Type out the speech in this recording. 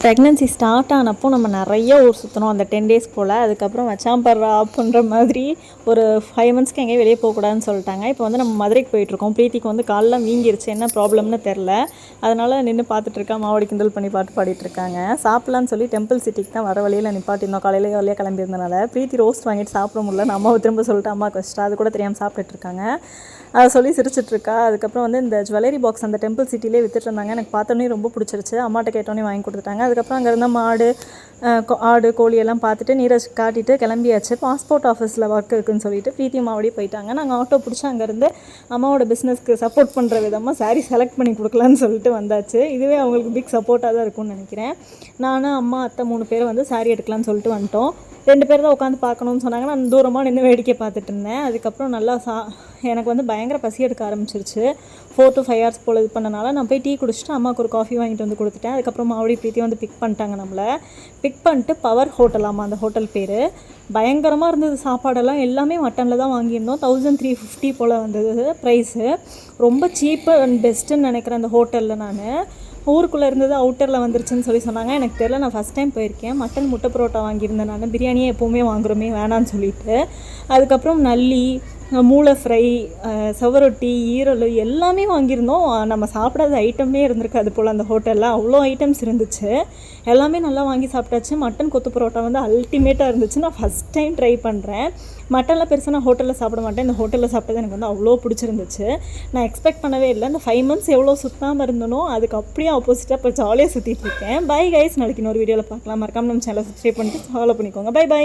Pregnancy start ஆனப்போ நம்ம நிறைய ஊர் சுற்றணும் அந்த 10 டேஸ் போல். அதுக்கப்புறம் வச்சான் பர்றா அப்படின்ற மாதிரி ஒரு 5 மந்த்ஸ்க்கு எங்கேயும் வெளியே போகக்கூடாதுன்னு சொல்லிட்டாங்க. இப்போ வந்து நம்ம மதுரைக்கு போயிட்டுருக்கோம். பிரீத்திக்கு வந்து காலெலாம் வீங்கிருச்சு, என்ன ப்ராப்ளம்னு தெரில. அதனால் நின்று பார்த்துட்ருக்கா, மாவடி கிண்டல் பண்ணி பாட்டு பாடிட்டுருக்காங்க. சாப்பிட்லான்னு சொல்லி டெம்பிள் சிட்டிக்கு தான் வர வழியில் நிப்பாட்டிருந்தோம். காலையில் எவ்வளோ கிளம்பியிருந்தனால பிரீத்தி ரோஸ்ட் வாங்கிட்டு சாப்பிட முடியல. நான் அம்மாவை திரும்ப சொல்லிட்டு அம்மாவுக்கு வச்சுட்டா, அது கூட தெரியாமல் சாப்பிட்டுட்ருக்காங்க. அதை சொல்லி சிரிச்சிட்ருக்கா. அதுக்கப்புறம் வந்து இந்த ஜுவல்லரி பாக்ஸ் அந்த டெம்பிள் சிட்டிலே வித்துட்டு இருந்தாங்க. எனக்கு பார்த்தோன்னே ரொம்ப பிடிச்சிருச்சு. அம்மாட்ட கேட்டோன்னே வாங்கி கொடுத்துட்டாங்க. அதுக்கப்புறம் அங்கே இருந்த ஆடு கோழி எல்லாம் பார்த்துட்டு நீரஜ் காட்டிட்டு கிளம்பியாச்சு. பாஸ்போர்ட் ஆஃபீஸில் ஒர்க் இருக்குதுன்னு சொல்லிட்டு பிரீத்தி மாவடி போயிட்டாங்க. நாங்கள் ஆட்டோ பிடிச்சி அங்கேருந்து அம்மாவோட பிஸ்னஸ்க்கு சப்போர்ட் பண்ணுற விதமாக சாரீ செலக்ட் பண்ணி கொடுக்கலான்னு சொல்லிட்டு வந்தாச்சு. இதுவே அவங்களுக்கு பிக் சப்போர்ட்டாக தான் இருக்கும்னு நினைக்கிறேன். நான் அம்மா அத்தை 3 பேர் வந்து சாரீ எடுக்கலான்னு சொல்லிட்டு வந்துட்டோம். 2 பேர் தான் உட்காந்து பார்க்கணுன்னு சொன்னாங்க. நான் தூரமாக நின்று வேடிக்கை பார்த்துட்டு இருந்தேன். அதுக்கப்புறம் நல்லா எனக்கு வந்து பயங்கர பசி எடுக்க ஆரம்பிச்சிருச்சு. 4 to 5 hours போல் இது பண்ணனால நான் போய் டீ குடிச்சிட்டு அம்மாவுக்கு ஒரு காஃபி வாங்கிட்டு வந்து கொடுத்துட்டேன். அதுக்கப்புறம் மாவடி பிரீத்தி வந்து பிக் பண்ணிட்டாங்க. நம்மளை பிக் பண்ணிட்டு பவர் ஹோட்டலாமா அந்த ஹோட்டல் பேர். பயங்கரமாக இருந்தது சாப்பாடெல்லாம். எல்லாமே மட்டனில் தான் வாங்கியிருந்தோம். 1350 போல் வந்தது ப்ரைஸு. ரொம்ப சீப்பு அண்ட் பெஸ்ட்டுன்னு நினைக்கிறேன் அந்த ஹோட்டலில். நான் ஊருக்குள்ளே இருந்தது அவுட்டரில் வந்துருச்சுன்னு சொல்லி சொன்னாங்க. எனக்கு தெரியல, நான் ஃபஸ்ட் டைம் போயிருக்கேன். மட்டன் முட்டை பரோட்டா வாங்கியிருந்தேன். நான் பிரியாணியே எப்போவுமே வாங்குகிறோமே வேணான்னு சொல்லிட்டு. அதுக்கப்புறம் நல்லி, மூளை ஃப்ரை, செவரொட்டி, ஈரல் எல்லாமே வாங்கியிருந்தோம். நம்ம சாப்பிடாத ஐட்டமே இருந்திருக்கு அது போல் அந்த ஹோட்டலில். அவ்வளோ ஐட்டம்ஸ் இருந்துச்சு. எல்லாமே நல்லா வாங்கி சாப்பிட்டாச்சு. மட்டன் கொத்து பரோட்டா வந்து அல்டிமேட்டாக இருந்துச்சு. நான் ஃபஸ்ட் டைம் ட்ரை பண்ணுறேன். மட்டனில் பெருசாக நான் ஹோட்டலில் சாப்பிட மாட்டேன். இந்த ஹோட்டலில் சாப்பிட்டது எனக்கு வந்து அவ்வளோ பிடிச்சிருந்துச்சு. நான் எக்ஸ்பெக்ட் பண்ணவே இல்லை. இந்த 5 months எவ்வளோ சுற்றாமல் இருந்தனோ அதுக்கு அப்படியே ஆப்போசிட்டாக இப்போ ஜாலியாக சுற்றிட்டு இருக்கேன். பை கைஸ், நாளைக்கு இன்னொரு வீடியோவில் பார்க்கலாம். மறக்காம நம்ம சேனலை சப்ஸ்கிரைப் பண்ணிட்டு ஃபாலோ பண்ணிக்கோங்க. பை.